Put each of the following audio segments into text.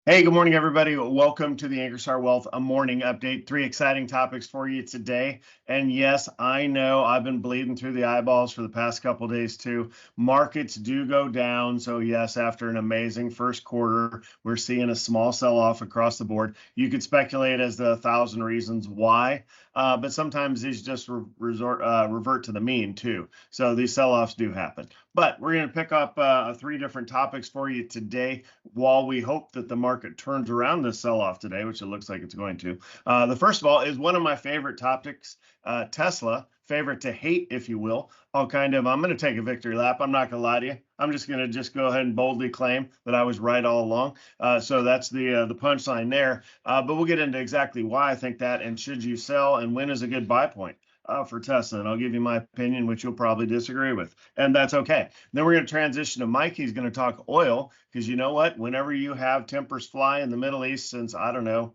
Hey, good morning, everybody. Welcome to the Ankerstar Wealth a morning update. 3 exciting topics for you today. And yes, I know I've been bleeding through the eyeballs for the past couple of days too. Markets do go down. So yes, after an amazing first quarter, we're seeing a small sell-off across the board. You could speculate as to 1,000 reasons why, but sometimes these just revert to the mean too. So these sell-offs do happen. But we're going to pick up 3 different topics for you today while we hope that the market turns around this sell-off today, which it looks like it's going to. The first of all is one of my favorite topics, Tesla, favorite to hate, if you will. I'm going to take a victory lap. I'm not going to lie to you. I'm just going to go ahead and boldly claim that I was right all along. So that's the punchline there. But we'll get into exactly why I think that, and should you sell, and when is a good buy point for Tesla. And I'll give you my opinion, which you'll probably disagree with, and that's okay. Then we're going to transition to Mike. He's going to talk oil, because you know what? Whenever you have tempers fly in the Middle East since, I don't know,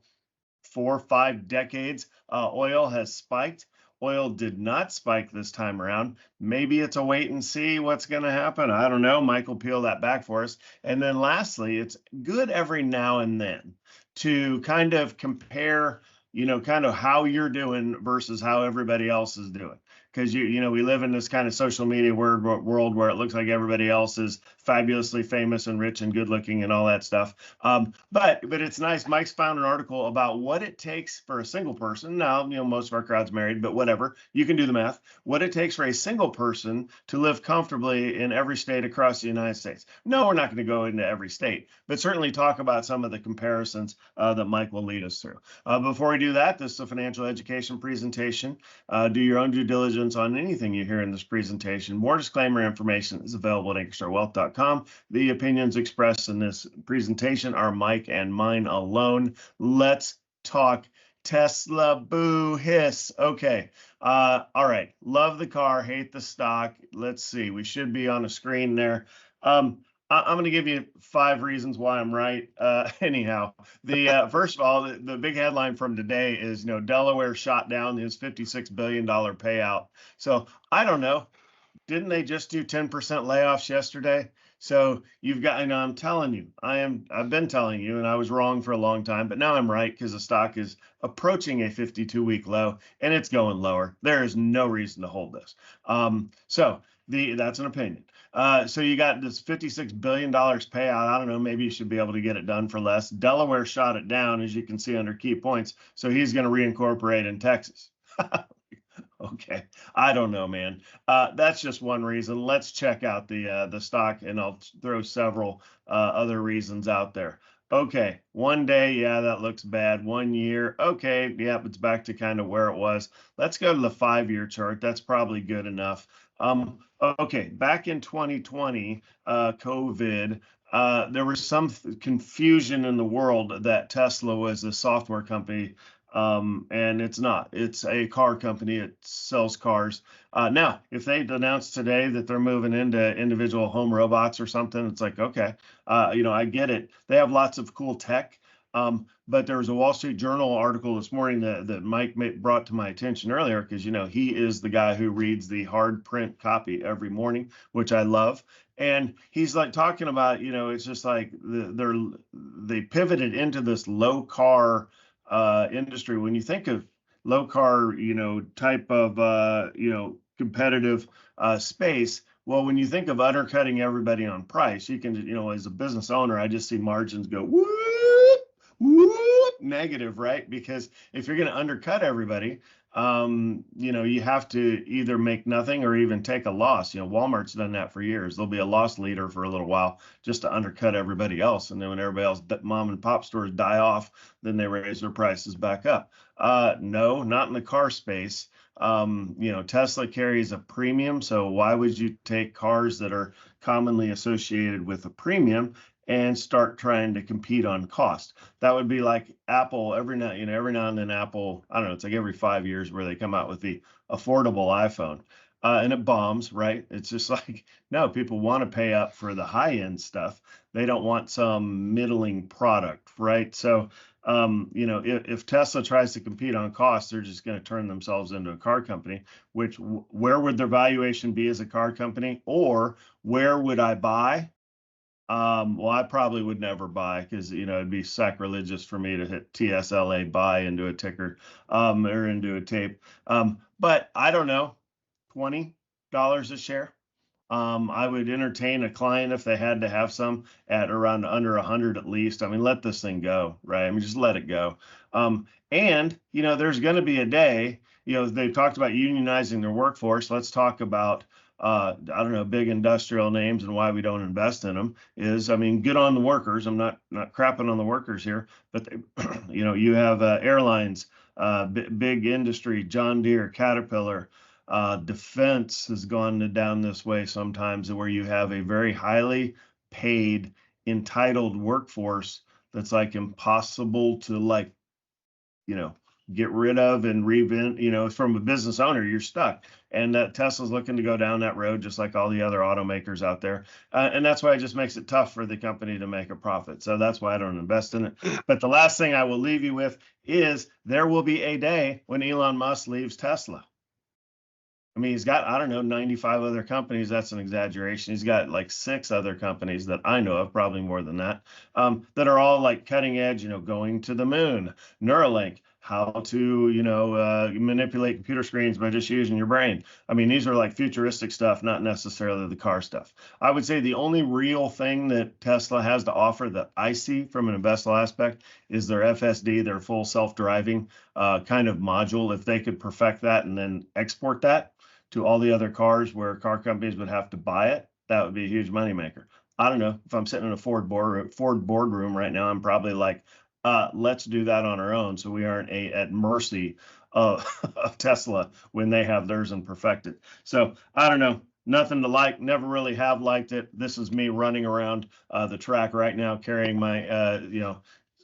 4 or 5 decades, oil has spiked. Oil did not spike this time around. Maybe it's a wait and see what's going to happen. I don't know. Mike will peel that back for us. And then lastly, it's good every now and then to kind of compare, kind of how you're doing versus how everybody else is doing. Because we live in this kind of social media world where it looks like everybody else is fabulously famous and rich and good looking and all that stuff. But it's nice. Mike's found an article about what it takes for a single person. Now, most of our crowd's married, but whatever. You can do the math. What it takes for a single person to live comfortably in every state across the United States. No, we're not going to go into every state, but certainly talk about some of the comparisons that Mike will lead us through. Before we do that, this is a financial education presentation. Do your own due diligence on anything you hear in this presentation. More disclaimer information is available at ankerstarwealth.com. The opinions expressed in this presentation are Mike and mine alone. Let's talk Tesla. Boo hiss. Okay. All right. Love the car, hate the stock. Let's see. We should be on a screen there. I'm going to give you 5 reasons why I'm right. Anyhow, first of all, the big headline from today is, Delaware shot down his $56 billion payout. So I don't know. Didn't they just do 10% layoffs yesterday? So you've got, and I'm telling you, I've been telling you, and I was wrong for a long time, but now I'm right because the stock is approaching a 52-week low and it's going lower. There is no reason to hold this. That's an opinion. So you got this $56 billion payout. I don't know, maybe you should be able to get it done for less. Delaware shot it down, as you can see under key points. So he's going to reincorporate in Texas. Okay, I don't know, man. That's just one reason. Let's check out the stock, and I'll throw several other reasons out there. Okay, 1 day, yeah, that looks bad. 1 year, okay, yep, it's back to kind of where it was. Let's go to the 5-year chart. That's probably good enough. Okay, back in 2020, COVID, there was some confusion in the world that Tesla was a software company. And it's not. It's a car company. It sells cars. Now, if they announced today that they're moving into individual home robots or something, it's like, okay, I get it. They have lots of cool tech. But there was a Wall Street Journal article this morning that Mike brought to my attention earlier, because, he is the guy who reads the hard print copy every morning, which I love. And he's like talking about, it's just like they pivoted into this low car industry. When you think of low car, type of, competitive space, well, when you think of undercutting everybody on price, you can, as a business owner, I just see margins go whoop, whoop, negative, right? Because if you're going to undercut everybody, you have to either make nothing or even take a loss. Walmart's done that for years. They'll be a loss leader for a little while just to undercut everybody else. And then when everybody else, mom and pop stores die off, then they raise their prices back up. No, not in the car space. Tesla carries a premium. So why would you take cars that are commonly associated with a premium and start trying to compete on cost? That would be like Apple. Every now and then Apple, I don't know, it's like every 5 years where they come out with the affordable iPhone, and it bombs, right? It's just like, no, people want to pay up for the high end stuff. They don't want some middling product, right? So if Tesla tries to compete on cost, they're just going to turn themselves into a car company, which where would their valuation be as a car company? Or where would I buy? Well, I probably would never buy because it'd be sacrilegious for me to hit TSLA buy into a ticker or into a tape. But I don't know, $20 a share. I would entertain a client if they had to have some at around under 100 at least. I mean, let this thing go, right? I mean, just let it go. And there's going to be a day. They've talked about unionizing their workforce. Let's talk about I don't know, big industrial names and why we don't invest in them is, I mean, good on the workers. I'm not crapping on the workers here, but they, you have airlines, big industry, John Deere, Caterpillar. Defense has gone down this way sometimes, where you have a very highly paid, entitled workforce that's like impossible to get rid of and reinvent. From a business owner, you're stuck. And Tesla's looking to go down that road, just like all the other automakers out there. And that's why it just makes it tough for the company to make a profit. So that's why I don't invest in it. But the last thing I will leave you with is there will be a day when Elon Musk leaves Tesla. I mean, he's got, I don't know, 95 other companies. That's an exaggeration. He's got like 6 other companies that I know of, probably more than that, that are all like cutting edge, going to the moon, Neuralink, how to, manipulate computer screens by just using your brain. I mean, these are like futuristic stuff, not necessarily the car stuff. I would say the only real thing that Tesla has to offer that I see from an investable aspect is their FSD, their full self-driving kind of module. If they could perfect that and then export that to all the other cars where car companies would have to buy it, that would be a huge moneymaker. I don't know if I'm sitting in a Ford boardroom right now, I'm probably like, let's do that on our own, so we aren't at mercy of Tesla when they have theirs and perfected. So I don't know. Nothing to like, never really have liked it. This is me running around the track right now carrying my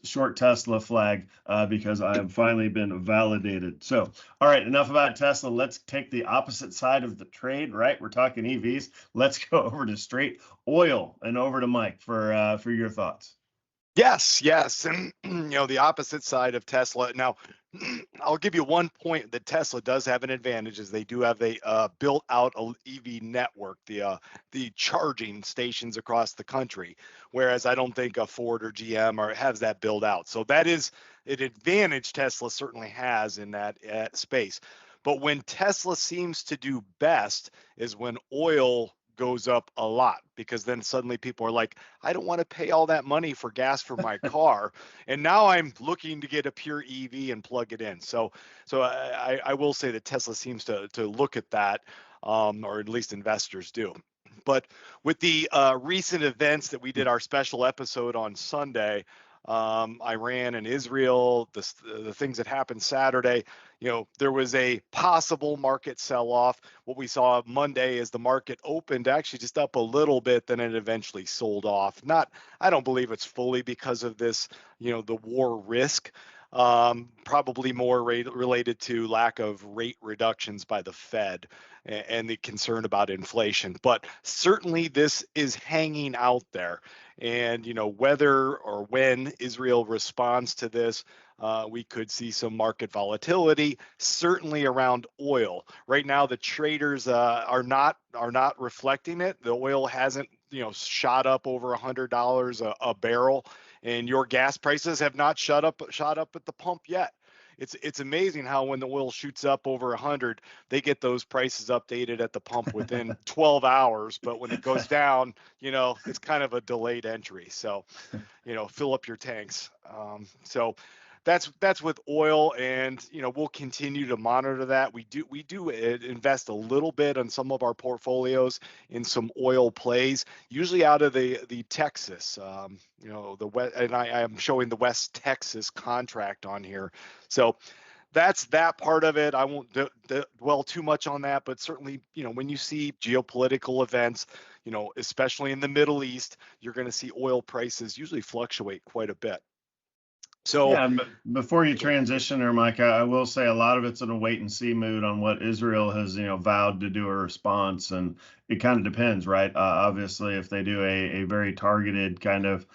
short Tesla flag because I have finally been validated. So, all right, enough about Tesla. Let's take the opposite side of the trade, right? We're talking EVs. Let's go over to straight oil and over to Mike for your thoughts. Yes, and the opposite side of Tesla. Now, I'll give you one point that Tesla does have an advantage is they do have a built out EV network, the charging stations across the country, whereas I don't think a Ford or GM has that built out. So that is an advantage Tesla certainly has in that space. But when Tesla seems to do best is when oil goes up a lot, because then suddenly people are like, I don't want to pay all that money for gas for my car, and now I'm looking to get a pure EV and plug it in. So I will say that Tesla seems to look at that, or at least investors do. But with the recent events that we did our special episode on Sunday, Iran and Israel, the things that happened Saturday, there was a possible market sell-off. What we saw Monday is the market opened actually just up a little bit, then it eventually sold off. I don't believe it's fully because of this, the war risk. Probably more related to lack of rate reductions by the Fed and the concern about inflation. But certainly this is hanging out there. And, whether or when Israel responds to this, we could see some market volatility, certainly around oil. Right now, the traders are not reflecting it. The oil hasn't, shot up over $100 a barrel, and your gas prices have not shot up at the pump yet. It's amazing how when the oil shoots up over 100, they get those prices updated at the pump within 12 hours. But when it goes down, it's kind of a delayed entry. So, fill up your tanks. So that's with oil, and we'll continue to monitor that. We do invest a little bit on some of our portfolios in some oil plays, usually out of the Texas, the West, and I am showing the West Texas contract on here. So that's that part of it. I won't dwell too much on that, but certainly, when you see geopolitical events, especially in the Middle East, you're going to see oil prices usually fluctuate quite a bit. So yeah, but before you transition there, Mike, I will say a lot of it's in a wait and see mood on what Israel has, vowed to do a response, and it kind of depends, right? Obviously, if they do a very targeted kind of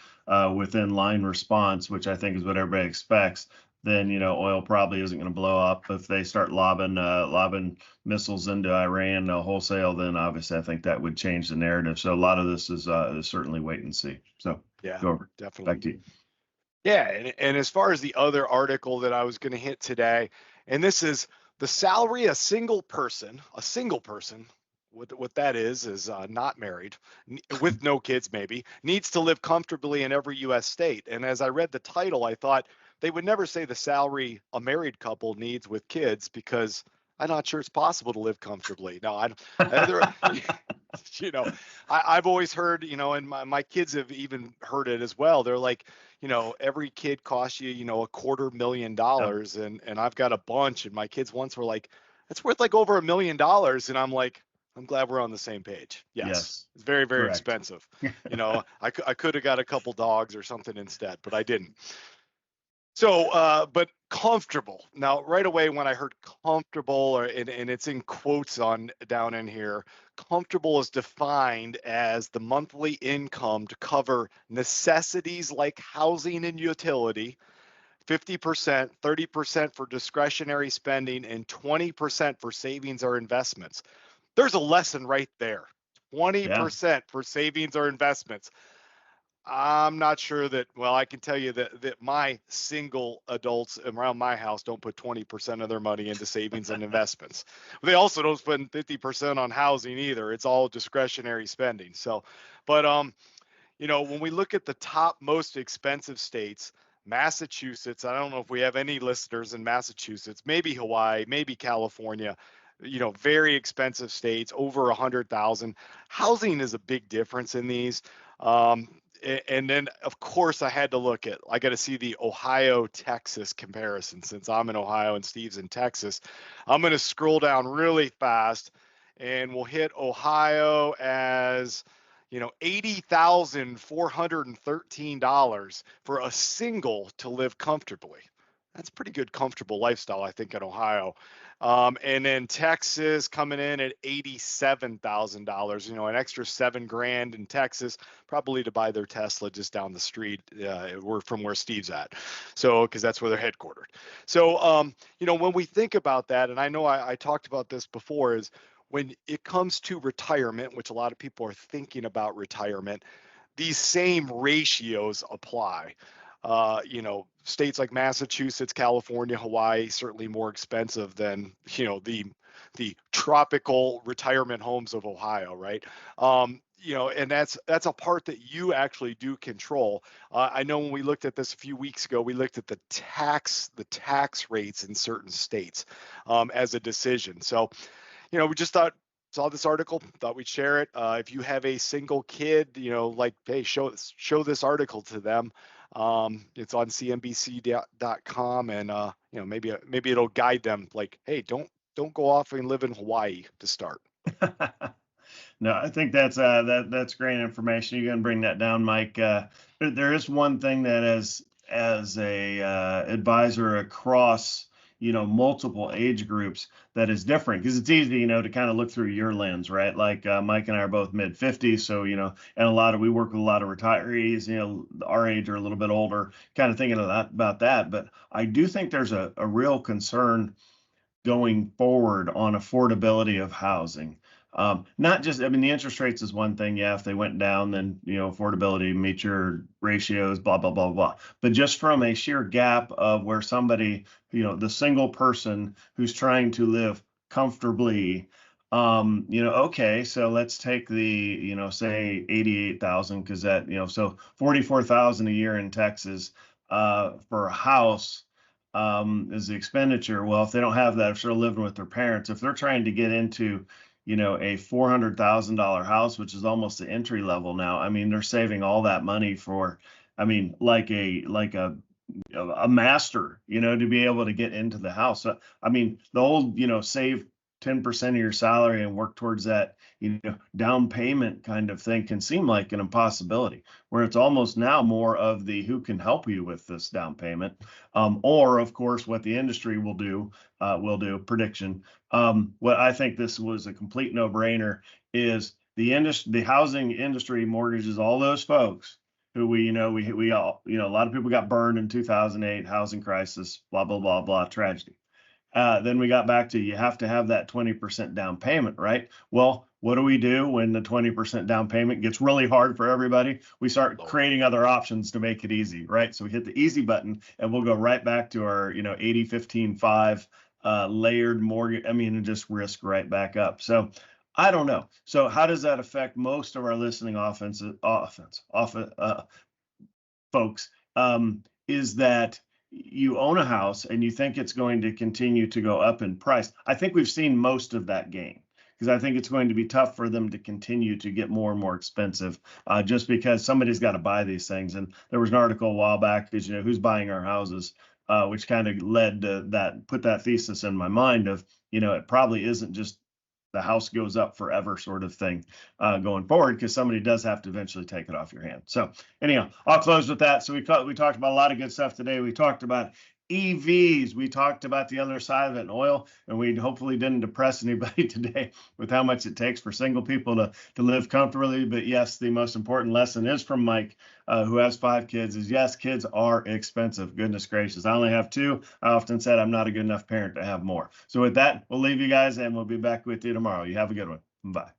within line response, which I think is what everybody expects, then, oil probably isn't going to blow up. If they start lobbing missiles into Iran wholesale, then obviously I think that would change the narrative. So a lot of this is certainly wait and see. So Yeah, go over. definitely. Back to you. Yeah, and as far as the other article that I was going to hit today, and this is the salary a single person, what that is not married, with no kids maybe, needs to live comfortably in every U.S. state. And as I read the title, I thought they would never say the salary a married couple needs with kids, because I'm not sure it's possible to live comfortably. No, I've always heard, and my kids have even heard it as well. They're like, every kid costs you, $250,000, and I've got a bunch, and my kids once were like, it's worth like over $1 million. And I'm like, I'm glad we're on the same page. Yes. It's very, very Correct. expensive. I could have got a couple dogs or something instead, but I didn't. So, but comfortable. Now, right away, when I heard comfortable, and it's in quotes down in here, comfortable is defined as the monthly income to cover necessities like housing and utility, 50%, 30% for discretionary spending, and 20% for savings or investments. There's a lesson right there. 20% for savings or investments. I'm not sure that, well, I can tell you that my single adults around my house don't put 20% of their money into savings and investments. They also don't spend 50% on housing either. It's all discretionary spending. So, but, when we look at the top most expensive states, Massachusetts, I don't know if we have any listeners in Massachusetts, maybe Hawaii, maybe California, very expensive states, over 100,000. Housing is a big difference in these. And then, of course, I got to see the Ohio-Texas comparison, since I'm in Ohio and Steve's in Texas. I'm going to scroll down really fast, and we'll hit Ohio as, $80,413 for a single to live comfortably. That's pretty good, comfortable lifestyle, I think, in Ohio. And then Texas coming in at $87,000, an extra $7,000 in Texas, probably to buy their Tesla just down the street, from where Steve's at. So, because that's where they're headquartered. So, when we think about that, and I know I talked about this before, is when it comes to retirement, which a lot of people are thinking about retirement, these same ratios apply. States like Massachusetts, California, Hawaii, certainly more expensive than, the tropical retirement homes of Ohio, right? And that's a part that you actually do control. I know when we looked at this a few weeks ago, we looked at the tax rates in certain states as a decision. So, we just saw this article, thought we'd share it. If you have a single kid, hey, show this article to them. It's on cnbc.com, and maybe it'll guide them, like, hey, don't go off and live in Hawaii to start. No, I think that's great information. You're going to bring that down, Mike. There is one thing that as a advisor across multiple age groups that is different, because it's easy, to kind of look through your lens, right? Like Mike and I are both mid 50s, so and we work with a lot of retirees, our age or a little bit older, kind of thinking about that. But I do think there's a real concern going forward on affordability of housing. Not just, the interest rates is one thing. Yeah, if they went down, then, affordability, meet your ratios, blah, blah, blah, blah. But just from a sheer gap of where somebody, the single person who's trying to live comfortably, okay, so let's take the, say 88,000, because that, so 44,000 a year in Texas for a house is the expenditure. Well, if they don't have that, if they're living with their parents, if they're trying to get into a $400,000 house, which is almost the entry level now. They're saving all that money for, like a master, to be able to get into the house. So, the old, save 10% of your salary and work towards that, down payment kind of thing can seem like an impossibility, where it's almost now more of the who can help you with this down payment, or of course what the industry will do prediction. What I think this was a complete no-brainer is the housing industry mortgages all those folks who we all, a lot of people got burned in 2008, housing crisis, blah, blah, blah, blah, tragedy. Then we got back to you have to have that 20% down payment, right? Well, what do we do when the 20% down payment gets really hard for everybody? We start creating other options to make it easy, right? So we hit the easy button and we'll go right back to our, 80, 15, 5 layered mortgage. I mean, and just risk right back up. So I don't know. So how does that affect most of our listening folks? Is that you own a house and you think it's going to continue to go up in price. I think we've seen most of that gain, because I think it's going to be tough for them to continue to get more and more expensive, just because somebody's got to buy these things. And there was an article a while back, because who's buying our houses, which kind of led to that, put that thesis in my mind of, it probably isn't just the house goes up forever sort of thing going forward, because somebody does have to eventually take it off your hand. So anyhow, I'll close with that. So we talked about a lot of good stuff today. We talked about EVs. We talked about the other side of it in oil, and we hopefully didn't depress anybody today with how much it takes for single people to live comfortably. But yes, the most important lesson is from Mike, who has 5 kids, is yes, kids are expensive. Goodness gracious. I only have 2. I often said I'm not a good enough parent to have more. So with that, we'll leave you guys and we'll be back with you tomorrow. You have a good one. Bye.